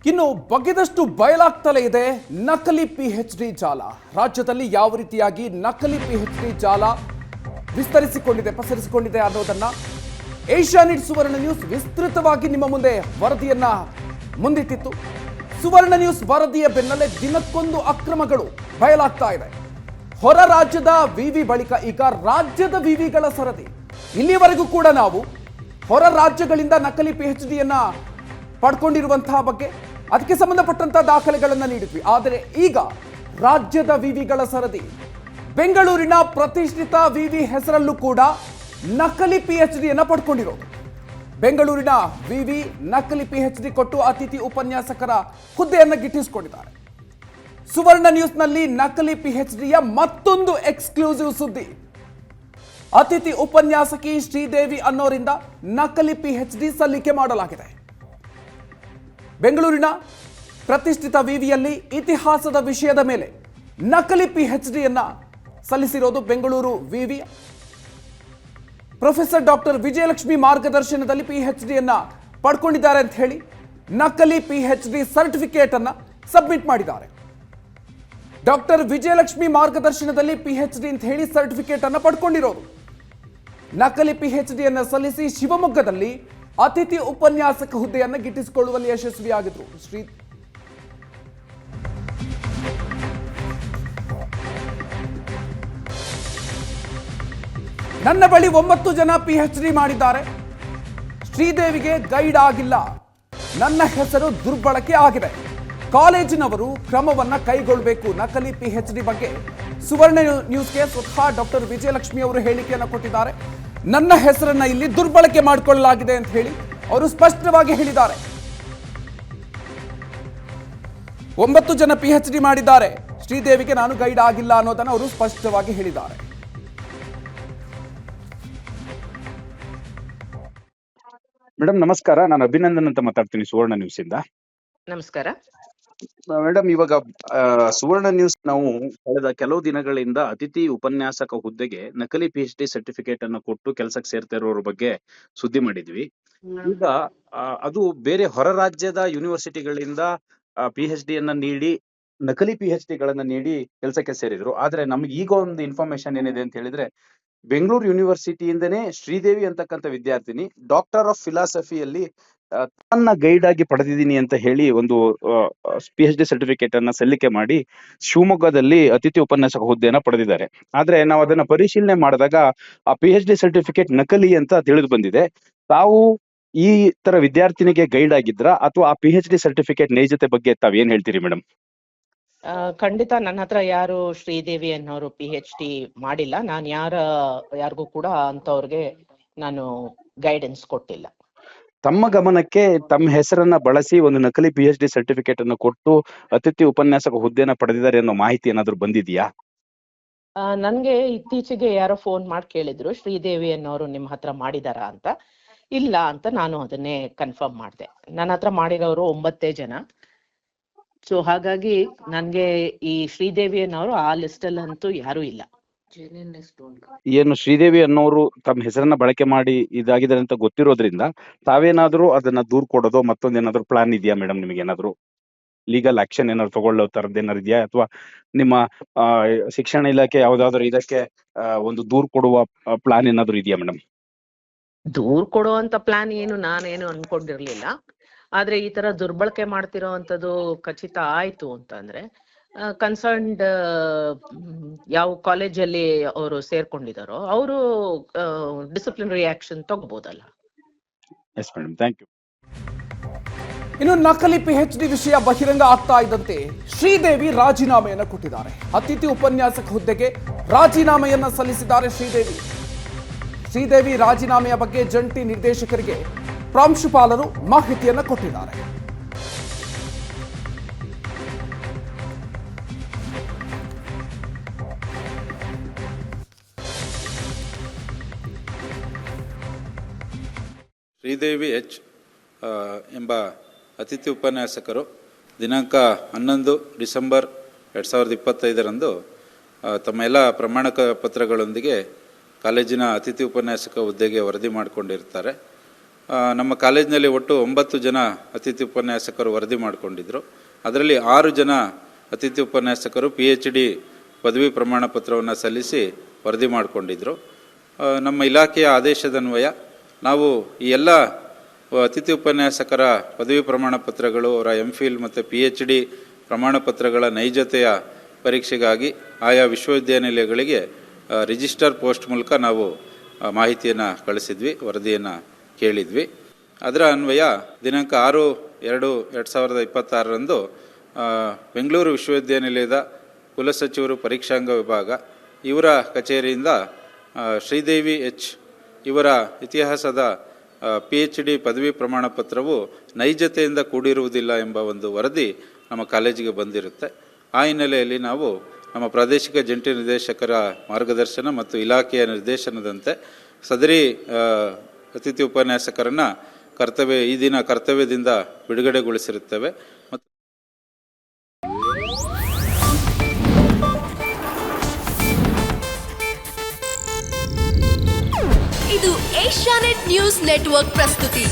ಇನ್ನು ಬಗೆದಷ್ಟು ಬಯಲಾಗ್ತಲೇ ಇದೆ ನಕಲಿ ಪಿಎಚ್ಡಿ ಜಾಲ. ರಾಜ್ಯದಲ್ಲಿ ಯಾವ ರೀತಿಯಾಗಿ ನಕಲಿ ಪಿಎಚ್ಡಿ ಜಾಲ ವಿಸ್ತರಿಸಿಕೊಂಡಿದೆ, ಪಸರಿಸಿಕೊಂಡಿದೆ ಅನ್ನೋದನ್ನ ಏಷ್ಯಾನೆಟ್ ಸುವರ್ಣ ನ್ಯೂಸ್ ವಿಸ್ತೃತವಾಗಿ ನಿಮ್ಮ ಮುಂದೆ ವರದಿಯನ್ನ ಮುಂದಿಟ್ಟಿತ್ತು. ಸುವರ್ಣ ನ್ಯೂಸ್ ವರದಿಯ ಬೆನ್ನಲ್ಲೇ ದಿನಕ್ಕೊಂದು ಅಕ್ರಮಗಳು ಬಯಲಾಗ್ತಾ ಇದೆ. ಹೊರ ರಾಜ್ಯದ ವಿವಿ ಬಳಿಕ ಈಗ ರಾಜ್ಯದ ವಿವಿಗಳ ಸರದಿ. ಇಲ್ಲಿವರೆಗೂ ಕೂಡ ನಾವು ಹೊರ ರಾಜ್ಯಗಳಿಂದ ನಕಲಿ ಪಿಎಚ್ಡಿಯನ್ನ ಪಡ್ಕೊಂಡಿರುವಂತಹ ಬಗ್ಗೆ ಅದಕ್ಕೆ ಸಂಬಂಧಪಟ್ಟಂತಹ ದಾಖಲೆಗಳನ್ನು ನೀಡಿದ್ವಿ. ಆದರೆ ಈಗ ರಾಜ್ಯದ ವಿವಿಗಳ ಸರದಿ. ಬೆಂಗಳೂರಿನ ಪ್ರತಿಷ್ಠಿತ ವಿವಿ ಹೆಸರಲ್ಲೂ ಕೂಡ ನಕಲಿ ಪಿಎಚ್ಡಿಯನ್ನ ಪಡ್ಕೊಂಡಿರೋದು. ಬೆಂಗಳೂರಿನ ವಿವಿ ನಕಲಿ ಪಿಎಚ್ಡಿ ಕೊಟ್ಟು ಅತಿಥಿ ಉಪನ್ಯಾಸಕರ ಹುದ್ದೆಯನ್ನು ಗಿಟ್ಟಿಸಿಕೊಂಡಿದ್ದಾರೆ. ಸುವರ್ಣ ನ್ಯೂಸ್ನಲ್ಲಿ ನಕಲಿ ಪಿಎಚ್ಡಿಯ ಮತ್ತೊಂದು ಎಕ್ಸ್ಕ್ಲೂಸಿವ್ ಸುದ್ದಿ. ಅತಿಥಿ ಉಪನ್ಯಾಸಕಿ ಶ್ರೀದೇವಿ ಅನ್ನೋರಿಂದ ನಕಲಿ ಪಿಎಚ್ಡಿ ಸಲ್ಲಿಕೆ ಮಾಡಲಾಗಿದೆ. ಬೆಂಗಳೂರಿನ ಪ್ರತಿಷ್ಠಿತ ವಿವಿಯಲ್ಲಿ ಇತಿಹಾಸದ ವಿಷಯದ ಮೇಲೆ ನಕಲಿ ಪಿಎಚ್ಡಿಯನ್ನ ಸಲ್ಲಿಸಿರೋದು ಬೆಂಗಳೂರು ವಿವಿ. ಪ್ರೊಫೆಸರ್ ಡಾಕ್ಟರ್ ವಿಜಯಲಕ್ಷ್ಮಿ ಮಾರ್ಗದರ್ಶನದಲ್ಲಿ ಪಿಎಚ್ಡಿಯನ್ನ ಪಡ್ಕೊಂಡಿದ್ದಾರೆ ಅಂತ ಹೇಳಿ ನಕಲಿ ಪಿಎಚ್ಡಿ ಸರ್ಟಿಫಿಕೇಟ್ ಅನ್ನ ಸಬ್ಮಿಟ್ ಮಾಡಿದ್ದಾರೆ. ಡಾಕ್ಟರ್ ವಿಜಯಲಕ್ಷ್ಮಿ ಮಾರ್ಗದರ್ಶನದಲ್ಲಿ ಪಿಎಚ್ಡಿ ಅಂತ ಹೇಳಿ ಸರ್ಟಿಫಿಕೇಟ್ ಅನ್ನ ಪಡ್ಕೊಂಡಿರೋದು. ನಕಲಿ ಪಿಎಚ್ಡಿಯನ್ನ ಸಲ್ಲಿಸಿ ಶಿವಮೊಗ್ಗದಲ್ಲಿ ಅತಿಥಿ ಉಪನ್ಯಾಸಕ ಹುದ್ದೆಯನ್ನು ಗಿಟ್ಟಿಸಿಕೊಳ್ಳುವಲ್ಲಿ ಯಶಸ್ವಿಯಾಗಿದ್ರು. ನನ್ನ ಬಳಿ 9 ಜನ ಪಿಎಚ್ಡಿ ಮಾಡಿದ್ದಾರೆ. ಶ್ರೀದೇವಿಗೆ ಗೈಡ್ ಆಗಿಲ್ಲ. ನನ್ನ ಹೆಸರು ದುರ್ಬಳಕೆ ಆಗಿದೆ. ಕಾಲೇಜಿನವರು ಕ್ರಮವನ್ನ ಕೈಗೊಳ್ಳಬೇಕು. ನಕಲಿ ಪಿಎಚ್ಡಿ ಬಗ್ಗೆ ಸುವರ್ಣ ನ್ಯೂಸ್ಗೆ ಸ್ವತಃ ಡಾಕ್ಟರ್ ವಿಜಯಲಕ್ಷ್ಮಿ ಅವರು ಹೇಳಿಕೆಯನ್ನು ಕೊಟ್ಟಿದ್ದಾರೆ. ನನ್ನ ಹೆಸರನ್ನ ಇಲ್ಲಿ ದುರ್ಬಳಕೆ ಮಾಡಿಕೊಳ್ಳಲಾಗಿದೆ ಅಂತ ಹೇಳಿ ಅವರು ಸ್ಪಷ್ಟವಾಗಿ ಹೇಳಿದ್ದಾರೆ. 9 ಜನ ಪಿಎಚ್ಡಿ ಮಾಡಿದ್ದಾರೆ. ಶ್ರೀದೇವಿಗೆ ನಾನು ಗೈಡ್ ಆಗಿಲ್ಲ ಅನ್ನೋದನ್ನು ಅವರು ಸ್ಪಷ್ಟವಾಗಿ ಹೇಳಿದ್ದಾರೆ. ಮೇಡಮ್ ನಮಸ್ಕಾರ, ನಾನು ಅಭಿನಂದನ್ ಅಂತ ಮಾತಾಡ್ತೀನಿ ಸುವರ್ಣ ನ್ಯೂಸ್ ಇಂದ. ನಮಸ್ಕಾರ ಮೇಡಮ್, ಇವಾಗ ಸುವರ್ಣ ನ್ಯೂಸ್ ನಾವು ಕಳೆದ ಕೆಲವು ದಿನಗಳಿಂದ ಅತಿಥಿ ಉಪನ್ಯಾಸಕ ಹುದ್ದೆಗೆ ನಕಲಿ ಪಿಎಚ್ಡಿ ಸರ್ಟಿಫಿಕೇಟ್ ಅನ್ನು ಕೊಟ್ಟು ಕೆಲಸಕ್ಕೆ ಸೇರ್ತಾ ಇರೋರ ಬಗ್ಗೆ ಸುದ್ದಿ ಮಾಡಿದ್ವಿ. ಈಗ ಅದು ಬೇರೆ ಹೊರ ರಾಜ್ಯದ ಯೂನಿವರ್ಸಿಟಿಗಳಿಂದ ಪಿಎಚ್ಡಿ ಅನ್ನ ನೀಡಿ ನಕಲಿ ಪಿಎಚ್ಡಿ ಗಳನ್ನ ನೀಡಿ ಕೆಲಸಕ್ಕೆ ಸೇರಿದ್ರು. ಆದ್ರೆ ನಮ್ಗೆ ಈಗ ಒಂದು ಇನ್ಫಾರ್ಮೇಶನ್ ಏನಿದೆ ಅಂತ ಹೇಳಿದ್ರೆ, ಬೆಂಗಳೂರು ಯೂನಿವರ್ಸಿಟಿಯಿಂದನೇ ಶ್ರೀದೇವಿ ಅಂತಕ್ಕಂಥ ವಿದ್ಯಾರ್ಥಿನಿ ಡಾಕ್ಟರ್ ಆಫ್ ಫಿಲಾಸಫಿಯಲ್ಲಿ ತನ್ನ ಗೈಡ್ ಆಗಿ ಪಡೆದಿದ್ದೀನಿ ಅಂತ ಹೇಳಿ ಒಂದು ಪಿಎಚ್ಡಿ ಸರ್ಟಿಫಿಕೇಟ್ ಅನ್ನ ಸಲ್ಲಿಕೆ ಮಾಡಿ ಶಿವಮೊಗ್ಗದಲ್ಲಿ ಅತಿಥಿ ಉಪನ್ಯಾಸಕ ಹುದ್ದೆಯನ್ನ ಪಡೆದಿದ್ದಾರೆ. ಆದ್ರೆ ನಾವು ಅದನ್ನ ಪರಿಶೀಲನೆ ಮಾಡಿದಾಗ ಆ ಪಿಎಚ್ಡಿ ಸರ್ಟಿಫಿಕೇಟ್ ನಕಲಿ ಅಂತ ತಿಳಿದು ಬಂದಿದೆ. ತಾವು ಈ ತರ ವಿದ್ಯಾರ್ಥಿನಿಗೆ ಗೈಡ್ ಆಗಿದ್ರ ಅಥವಾ ಆ ಪಿಎಚ್ಡಿ ಸರ್ಟಿಫಿಕೇಟ್ ನೈಜತೆ ಬಗ್ಗೆ ತಾವೇನ್ ಹೇಳ್ತೀರಿ ಮೇಡಮ್? ಖಂಡಿತ ನನ್ನ ಹತ್ರ ಯಾರು ಶ್ರೀದೇವಿ ಅನ್ನೋರು ಪಿಎಚ್ಡಿ ಮಾಡಿಲ್ಲ. ನಾನು ಯಾರಿಗೂ ಕೂಡ ಅಂತವ್ರಿಗೆ ನಾನು ಗೈಡೆನ್ಸ್ ಕೊಟ್ಟಿಲ್ಲ. ತಮ್ಮ ಗಮನಕ್ಕೆ ತಮ್ಮ ಹೆಸರನ್ನ ಬಳಸಿ ಒಂದು ನಕಲಿ ಪಿಎಚ್ಡಿ ಸರ್ಟಿಫಿಕೇಟ್ ಅನ್ನು ಕೊಟ್ಟು ಅತಿಥಿ ಉಪನ್ಯಾಸಕ ಹುದ್ದೆನ ಪಡೆದಿದ್ದಾರೆ ಅನ್ನೋ ಮಾಹಿತಿ ಏನಾದ್ರು ಬಂದಿದ್ಯಾ? ನನ್ಗೆ ಇತ್ತೀಚೆಗೆ ಯಾರೋ ಫೋನ್ ಮಾಡಿ ಕೇಳಿದ್ರು, ಶ್ರೀದೇವಿ ಅನ್ನೋರು ನಿಮ್ಮ ಹತ್ರ ಮಾಡಿದಾರ ಅಂತ. ಇಲ್ಲ ಅಂತ ನಾನು ಅದನ್ನೇ ಕನ್ಫರ್ಮ್ ಮಾಡಿದೆ. ನನ್ನ ಹತ್ರ ಮಾಡಿರೋರು 9 ಜನ. ಸೊ ಹಾಗಾಗಿ ನನ್ಗೆ ಈ ಶ್ರೀದೇವಿ ಅನ್ನೋರು ಆ ಲಿಸ್ಟ್ ಅಲ್ಲಿ ಅಂತೂ ಯಾರು ಇಲ್ಲ. ಏನು ಶ್ರೀದೇವಿ ಅನ್ನೋರು ತಮ್ಮ ಹೆಸರನ್ನ ಬಳಕೆ ಮಾಡಿ ಇದಾಗಿದ್ದಾರೆ ಅಂತ ಗೊತ್ತಿರೋದ್ರಿಂದ ತಾವೇನಾದ್ರೂ ಅದನ್ನ ದೂರ್ ಕೊಡೋದು ಮತ್ತೊಂದೇನಾದ್ರು ಪ್ಲಾನ್ ಇದೆಯಾ ಮೇಡಮ್? ನಿಮಗೆ ಏನಾದ್ರು ಲೀಗಲ್ ಆಕ್ಷನ್ ಏನಾದ್ರು ತಗೊಳ್ಳೋ ತರದ್ ಏನಾದ್ರು ಇದೆಯಾ? ಅಥವಾ ನಿಮ್ಮ ಶಿಕ್ಷಣ ಇಲಾಖೆ ಯಾವ್ದಾದ್ರು ಇದಕ್ಕೆ ಒಂದು ದೂರ್ ಕೊಡುವ ಪ್ಲಾನ್ ಏನಾದ್ರು ಇದೆಯಾ ಮೇಡಮ್? ದೂರ್ ಕೊಡುವಂತ ಪ್ಲಾನ್ ನಾನೇನು ಅನ್ಕೊಂಡಿರ್ಲಿಲ್ಲ. ಆದ್ರೆ ಈ ತರ ದುರ್ಬಳಕೆ ಮಾಡ್ತಿರೋ ಅಂತದ್ದು ಖಚಿತ ಆಯ್ತು ಅಂತಂದ್ರೆ ಕನ್ಸರ್ನ್ಡ್ ಯಾವ ಕಾಲೇಜಲ್ಲಿ ಅವರು ಸೇರ್ಕೊಂಡಿದಾರೋ ಅವರು ಡಿಸಿಪ್ಲಿನರಿ ಆಕ್ಷನ್ ತಗೋಬಹುದಲ್ಲ. Yes madam, thank you. ಇನ್ನು ನಕಲಿ ಪಿಎಚ್ಡಿ ವಿಷಯ ಬಹಿರಂಗ ಆಗ್ತಾ ಇದ್ದಂತೆ ಶ್ರೀದೇವಿ ರಾಜೀನಾಮೆಯನ್ನು ಕೊಟ್ಟಿದ್ದಾರೆ. ಅತಿಥಿ ಉಪನ್ಯಾಸಕ ಹುದ್ದೆಗೆ ರಾಜೀನಾಮೆಯನ್ನ ಸಲ್ಲಿಸಿದ್ದಾರೆ ಶ್ರೀದೇವಿ ರಾಜೀನಾಮೆಯ ಬಗ್ಗೆ ಜಂಟಿ ನಿರ್ದೇಶಕರಿಗೆ ಪ್ರಾಂಶುಪಾಲರು ಮಾಹಿತಿಯನ್ನು ಕೊಟ್ಟಿದ್ದಾರೆ. ಶ್ರೀದೇವಿ ಎಚ್ ಎಂಬ ಅತಿಥಿ ಉಪನ್ಯಾಸಕರು ದಿನಾಂಕ 11 ಡಿಸೆಂಬರ್ 2025ರಂದು ತಮ್ಮ ಎಲ್ಲ ಪ್ರಮಾಣ ಪತ್ರಗಳೊಂದಿಗೆ ಕಾಲೇಜಿನ ಅತಿಥಿ ಉಪನ್ಯಾಸಕ ಹುದ್ದೆಗೆ ವರದಿ ಮಾಡಿಕೊಂಡಿರ್ತಾರೆ. ನಮ್ಮ ಕಾಲೇಜಿನಲ್ಲಿ ಒಟ್ಟು 9 ಜನ ಅತಿಥಿ ಉಪನ್ಯಾಸಕರು ವರದಿ ಮಾಡಿಕೊಂಡಿದ್ದರು. ಅದರಲ್ಲಿ 6 ಜನ ಅತಿಥಿ ಉಪನ್ಯಾಸಕರು PhD ಪದವಿ ಪ್ರಮಾಣ ಪತ್ರವನ್ನು ಸಲ್ಲಿಸಿ ವರದಿ ಮಾಡಿಕೊಂಡಿದ್ದರು. ನಮ್ಮ ಇಲಾಖೆಯ ಆದೇಶದನ್ವಯ ನಾವು ಈ ಎಲ್ಲ ಅತಿಥಿ ಉಪನ್ಯಾಸಕರ ಪದವಿ ಪ್ರಮಾಣ ಪತ್ರಗಳು, ಅವರ MPhil ಮತ್ತು PhD ಪ್ರಮಾಣ ಪತ್ರಗಳ ನೈಜತೆಯ ಪರೀಕ್ಷೆಗಾಗಿ ಆಯಾ ವಿಶ್ವವಿದ್ಯಾನಿಲಯಗಳಿಗೆ ರಿಜಿಸ್ಟರ್ ಪೋಸ್ಟ್ ಮೂಲಕ ನಾವು ಮಾಹಿತಿಯನ್ನು ಕಳಿಸಿದ್ವಿ, ವರದಿಯನ್ನು ಕೇಳಿದ್ವಿ. ಅದರ ಅನ್ವಯ ದಿನಾಂಕ 6/2/2026 ಬೆಂಗಳೂರು ವಿಶ್ವವಿದ್ಯಾನಿಲಯದ ಕುಲಸಚಿವರು ಪರೀಕ್ಷಾಂಗ ವಿಭಾಗ ಇವರ ಕಚೇರಿಯಿಂದ ಶ್ರೀದೇವಿ ಎಚ್ ಇವರ ಇತಿಹಾಸದ PhD ಪದವಿ ಪ್ರಮಾಣ ಪತ್ರವು ನೈಜತೆಯಿಂದ ಕೂಡಿರುವುದಿಲ್ಲ ಎಂಬ ಒಂದು ವರದಿ ನಮ್ಮ ಕಾಲೇಜಿಗೆ ಬಂದಿರುತ್ತೆ. ಆ ಹಿನ್ನೆಲೆಯಲ್ಲಿ ನಾವು ನಮ್ಮ ಪ್ರಾದೇಶಿಕ ಜಂಟಿ ನಿರ್ದೇಶಕರ ಮಾರ್ಗದರ್ಶನ ಮತ್ತು ಇಲಾಖೆಯ ನಿರ್ದೇಶನದಂತೆ ಸದರಿ ಅತಿಥಿ ಉಪನ್ಯಾಸಕರನ್ನು ಈ ದಿನ ಕರ್ತವ್ಯದಿಂದ ಬಿಡುಗಡೆಗೊಳಿಸಿರುತ್ತೇವೆ. ಮತ್ತು ಇದು ಏಷ್ಯಾನೆಟ್ ನ್ಯೂಸ್ ನೆಟ್ವರ್ಕ್ ಪ್ರಸ್ತುತಿ.